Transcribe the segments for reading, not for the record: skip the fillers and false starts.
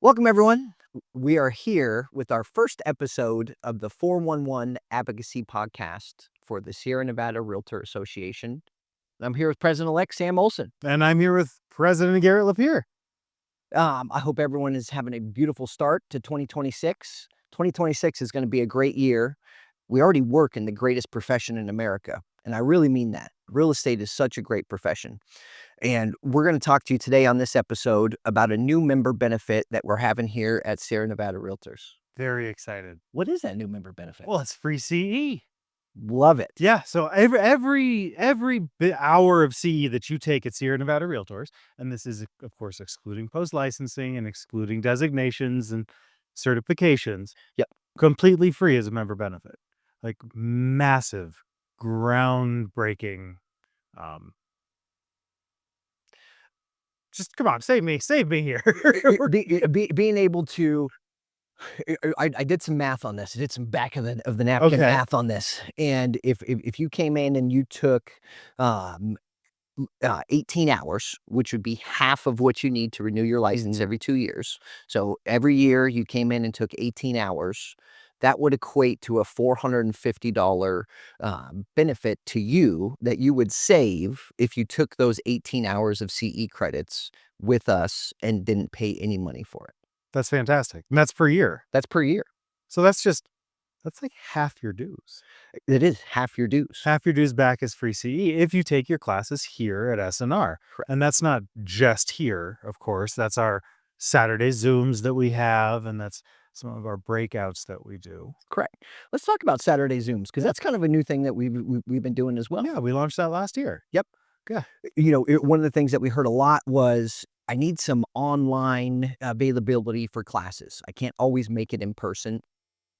Welcome, everyone. We are here with our first episode of the 411 Advocacy Podcast for the Sierra Nevada Realtor Association. I'm here with President-elect Sam Olson. And I'm here with President Garrett Lepire. I hope everyone is having a beautiful start to 2026. 2026 is going to be a great year. We already work in the greatest profession in America, and I really mean that. Real estate is such a great profession. And we're going to talk to you today on this episode about a new member benefit that we're having here at Sierra Nevada Realtors. Very excited. What is that new member benefit? Well, it's free CE. Love it. Yeah. So every hour of CE that you take at Sierra Nevada Realtors, and this is of course excluding post licensing and excluding designations and certifications. Yep. Completely free as a member benefit. Like massive, groundbreaking. Just come on, save me here. Being able to, I did some math on this. I did some back of the napkin math on this. And if you came in and you took 18 hours, which would be half of what you need to renew your license every 2 years. So every year you came in and took 18 hours, that would equate to a $450 benefit to you that you would save if you took those 18 hours of CE credits with us and didn't pay any money for it. That's fantastic. And that's per year. That's per year. So that's like half your dues. It is half your dues. Half your dues back is free CE if you take your classes here at SNR. Correct. And that's not just here, of course. That's our Saturday Zooms that we have, and that's some of our breakouts that we do. Correct. Let's talk about Saturday Zooms, because that's kind of a new thing that we've been doing as well. Yeah, we launched that last year. Yep. Yeah. One of the things that we heard a lot was, I need some online availability for classes. I can't always make it in person.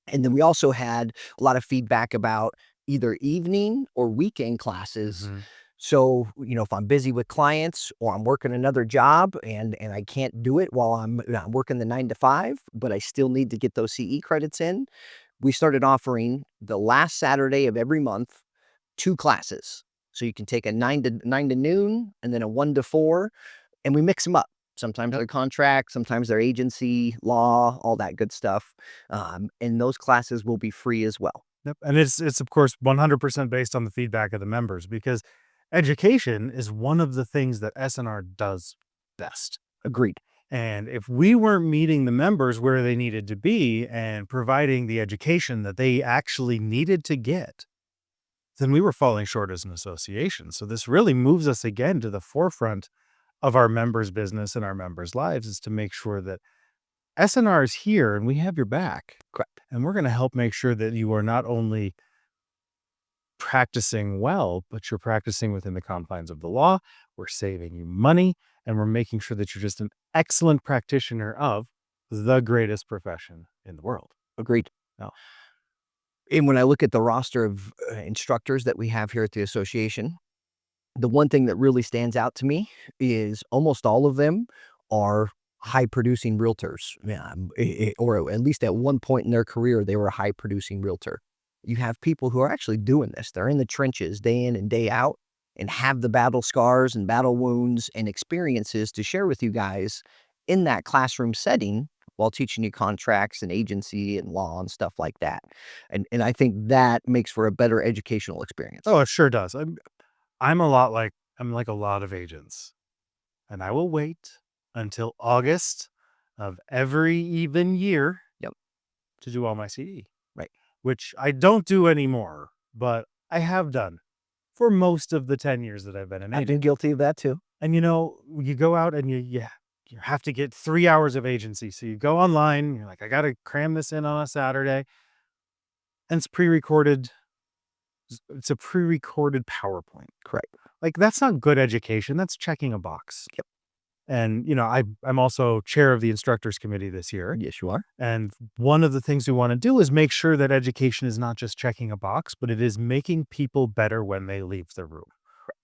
And then we also had a lot of feedback about either evening or weekend classes. Mm-hmm. So, if I'm busy with clients or I'm working another job and I can't do it while I'm working the 9 to 5, but I still need to get those CE credits in, we started offering the last Saturday of every month 2 classes. So you can take a 9 to noon and then a 1 to 4, and we mix them up. Sometimes they're contract, sometimes they're agency, law, all that good stuff. And those classes will be free as well. Yep. And it's of course 100% based on the feedback of the members, because education is one of the things that SNR does best. Agreed. And if we weren't meeting the members where they needed to be and providing the education that they actually needed to get, then we were falling short as an association. So this really moves us again to the forefront of our members' business and our members' lives, is to make sure that SNR is here and we have your back. Correct. And we're going to help make sure that you are not only practicing well, but you're practicing within the confines of the law. We're saving you money, and we're making sure that you're just an excellent practitioner of the greatest profession in the world. Agreed. No. And when I look at the roster of instructors that we have here at the association, the one thing that really stands out to me is almost all of them are high-producing realtors, or at least at one point in their career, they were a high-producing realtor. You have people who are actually doing this. They're in the trenches day in and day out and have the battle scars and battle wounds and experiences to share with you guys in that classroom setting while teaching you contracts and agency and law and stuff like that. And I think that makes for a better educational experience. Oh, it sure does. I'm like a lot of agents, and I will wait until August of every even year to do all my CE. Right. Which I don't do anymore, but I have done for most of the 10 years that I've been an agent. I've been guilty of that too. And you go out and you have to get 3 hours of agency. So you go online, you're like, I got to cram this in on a Saturday. And it's pre-recorded. It's a pre-recorded PowerPoint. Correct. Like, that's not good education. That's checking a box. Yep. And, I'm also chair of the instructors committee this year. Yes, you are. And one of the things we want to do is make sure that education is not just checking a box, but it is making people better when they leave the room,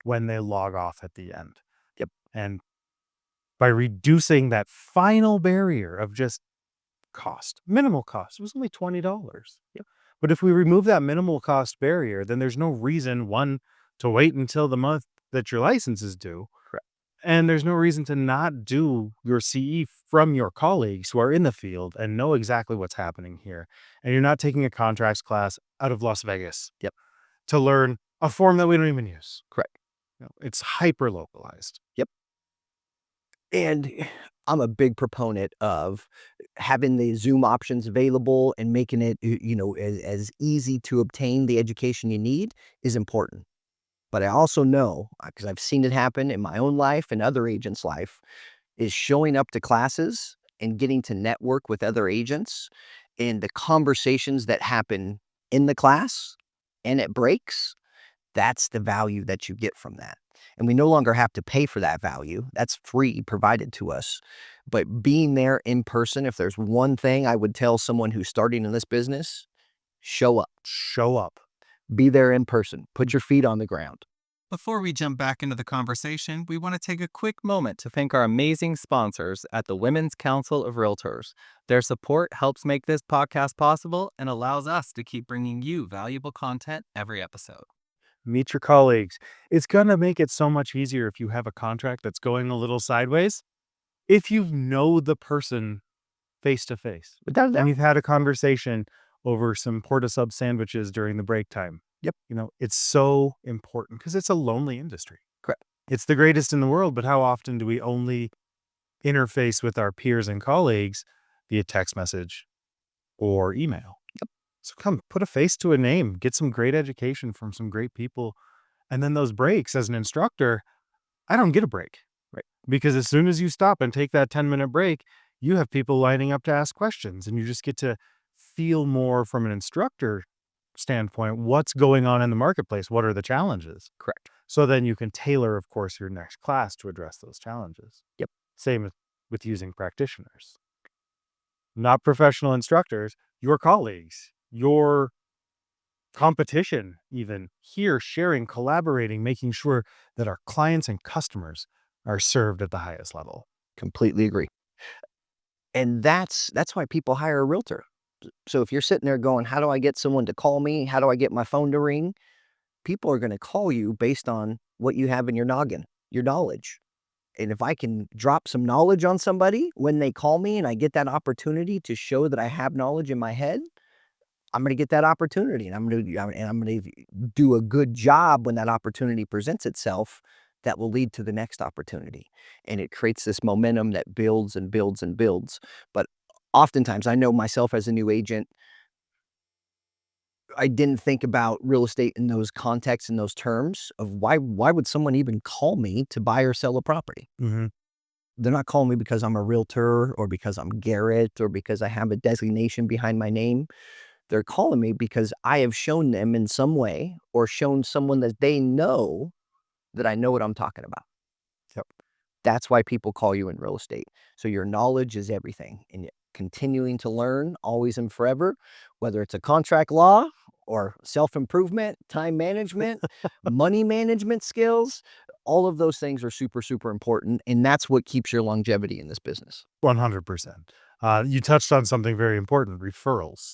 when they log off at the end. Yep. And by reducing that final barrier of just cost, minimal cost, it was only $20. Yep. But if we remove that minimal cost barrier, then there's no reason, one, to wait until the month that your license is due. Correct. And there's no reason to not do your CE from your colleagues who are in the field and know exactly what's happening here. And you're not taking a contracts class out of Las Vegas Yep. to learn a form that we don't even use. Correct. It's hyper localized. Yep. And I'm a big proponent of having the Zoom options available and making it, as easy to obtain the education you need is important. But I also know, because I've seen it happen in my own life and other agents' life, is showing up to classes and getting to network with other agents and the conversations that happen in the class and at breaks. That's the value that you get from that. And we no longer have to pay for that value. That's free provided to us. But being there in person, if there's one thing I would tell someone who's starting in this business, show up. Show up. Be there in person. Put your feet on the ground. Before we jump back into the conversation, we want to take a quick moment to thank our amazing sponsors at the Women's Council of Realtors. Their support helps make this podcast possible and allows us to keep bringing you valuable content every episode. Meet your colleagues. It's going to make it so much easier if you have a contract that's going a little sideways. If you know the person face to face Without a and doubt. you've had a conversation over some porta sub sandwiches during the break time. Yep. It's so important because it's a lonely industry. Correct. It's the greatest in the world, but how often do we only interface with our peers and colleagues via text message or email? Yep. So come put a face to a name, get some great education from some great people. And then those breaks as an instructor, I don't get a break. Right. Because as soon as you stop and take that 10-minute break, you have people lining up to ask questions and you just get to feel more from an instructor standpoint, what's going on in the marketplace? What are the challenges? Correct. So then you can tailor, of course, your next class to address those challenges. Yep. Same with using practitioners, not professional instructors, your colleagues, your competition, even here, sharing, collaborating, making sure that our clients and customers are served at the highest level. Completely agree. And that's why people hire a realtor. So if you're sitting there going, how do I get someone to call me? How do I get my phone to ring? People are going to call you based on what you have in your noggin, your knowledge. And if I can drop some knowledge on somebody when they call me and I get that opportunity to show that I have knowledge in my head, I'm going to get that opportunity and I'm going to do a good job when that opportunity presents itself that will lead to the next opportunity. And it creates this momentum that builds and builds and builds. But oftentimes, I know myself as a new agent, I didn't think about real estate in those contexts and those terms of why would someone even call me to buy or sell a property? Mm-hmm. They're not calling me because I'm a realtor or because I'm Garrett or because I have a designation behind my name. They're calling me because I have shown them in some way or shown someone that they know that I know what I'm talking about. Yep. That's why people call you in real estate. So your knowledge is everything and continuing to learn always and forever, whether it's a contract law or self-improvement, time management, money management skills, all of those things are super, super important. And that's what keeps your longevity in this business. 100%. You touched on something very important, referrals.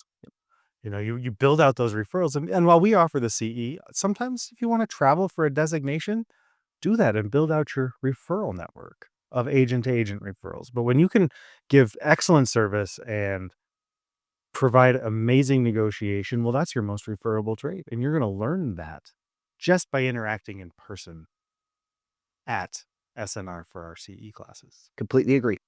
You build out those referrals. And while we offer the CE, sometimes if you want to travel for a designation, do that and build out your referral network of agent-to-agent referrals. But when you can give excellent service and provide amazing negotiation, well, that's your most referable trait. And you're going to learn that just by interacting in person at SNR for our CE classes. Completely agree.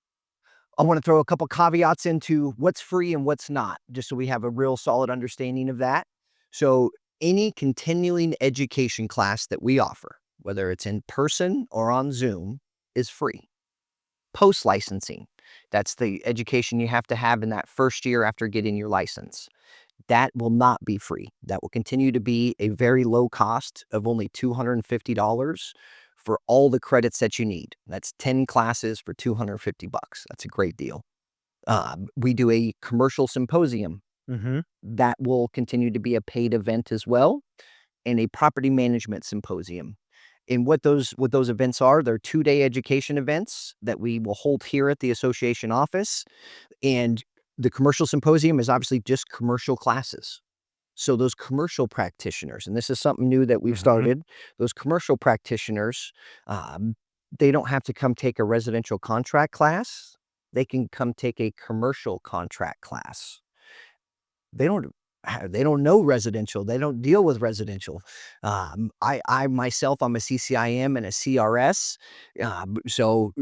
I want to throw a couple caveats into what's free and what's not, just so we have a real solid understanding of that. So any continuing education class that we offer, whether it's in person or on Zoom, is free. Post-licensing, that's the education you have to have in that first year after getting your license. That will not be free. That will continue to be a very low cost of only $250 for all the credits that you need. That's 10 classes for $250. That's a great deal. We do a commercial symposium. Mm-hmm. That will continue to be a paid event as well, and a property management symposium. And what those events are, they're 2-day education events that we will hold here at the association office. And the commercial symposium is obviously just commercial classes. So those commercial practitioners, and this is something new that we've started, those commercial practitioners, they don't have to come take a residential contract class. They can come take a commercial contract class. They don't know residential. They don't deal with residential. I myself, I'm a CCIM and a CRS. So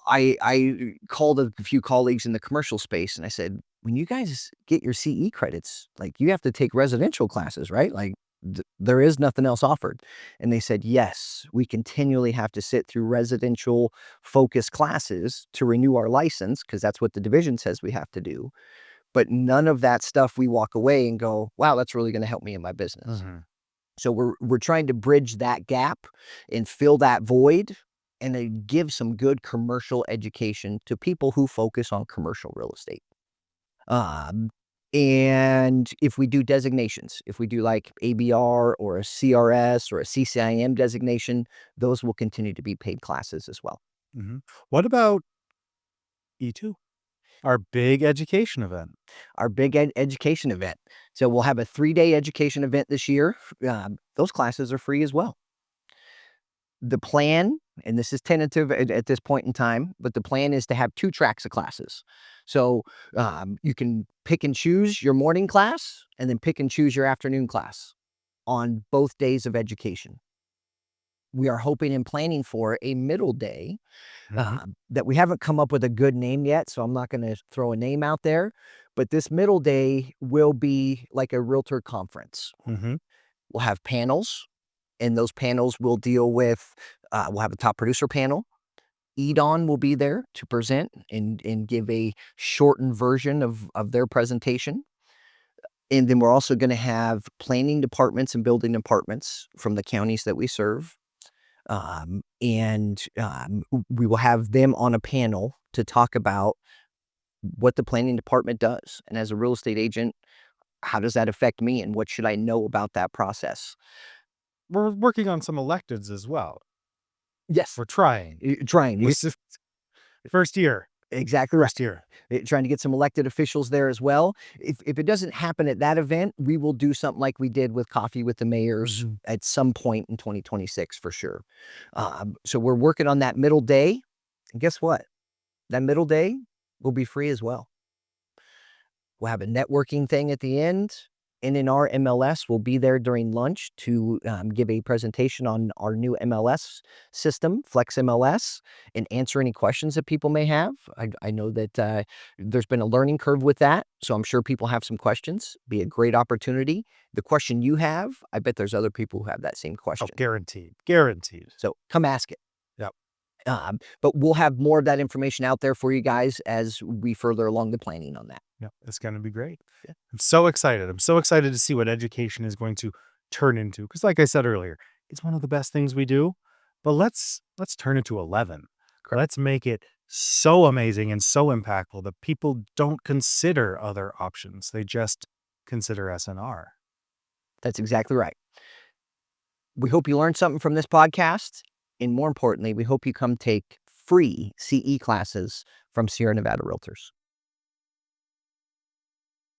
I called a few colleagues in the commercial space and I said, when you guys get your CE credits, like you have to take residential classes, right? Like there is nothing else offered. And they said, yes, we continually have to sit through residential focused classes to renew our license because that's what the division says we have to do. But none of that stuff we walk away and go, wow, that's really going to help me in my business. So we're trying to bridge that gap and fill that void and then give some good commercial education to people who focus on commercial real estate. And if we do designations, if we do like ABR or a CRS or a CCIM designation, those will continue to be paid classes as well. What about E2? Our big education event. Our big education event. So we'll have a 3-day education event this year. Those classes are free as well. The plan, and this is tentative at this point in time, but the plan is to have 2 tracks of classes. So you can pick and choose your morning class and then pick and choose your afternoon class on both days of education. We are hoping and planning for a middle day that we haven't come up with a good name yet, so I'm not going to throw a name out there. But this middle day will be like a realtor conference. We'll have panels, and those panels will deal with, we'll have a top producer panel. EDON will be there to present and give a shortened version of their presentation. And then we're also going to have planning departments and building departments from the counties that we serve. We will have them on a panel to talk about what the planning department does. And as a real estate agent, how does that affect me and what should I know about that process? We're working on some electives as well. Yes. We're trying. First year. Exactly right. First year. Trying to get some elected officials there as well. If it doesn't happen at that event, we will do something like we did with Coffee with the Mayors at some point in 2026 for sure. So we're working on that middle day. And guess what? That middle day will be free as well. We'll have a networking thing at the end. SNR MLS will be there during lunch to give a presentation on our new MLS system, Flex MLS, and answer any questions that people may have. I know that there's been a learning curve with that, so I'm sure people have some questions. Be a great opportunity. The question you have, I bet there's other people who have that same question. Oh, guaranteed. Guaranteed. So come ask it. Yep. But we'll have more of that information out there for you guys as we further along the planning on that. Yeah, it's going to be great. Yeah. I'm so excited. I'm so excited to see what education is going to turn into. Because like I said earlier, it's one of the best things we do. But let's turn it to 11. Correct. Let's make it so amazing and so impactful that people don't consider other options. They just consider SNR. That's exactly right. We hope you learned something from this podcast. And more importantly, we hope you come take free CE classes from Sierra Nevada Realtors.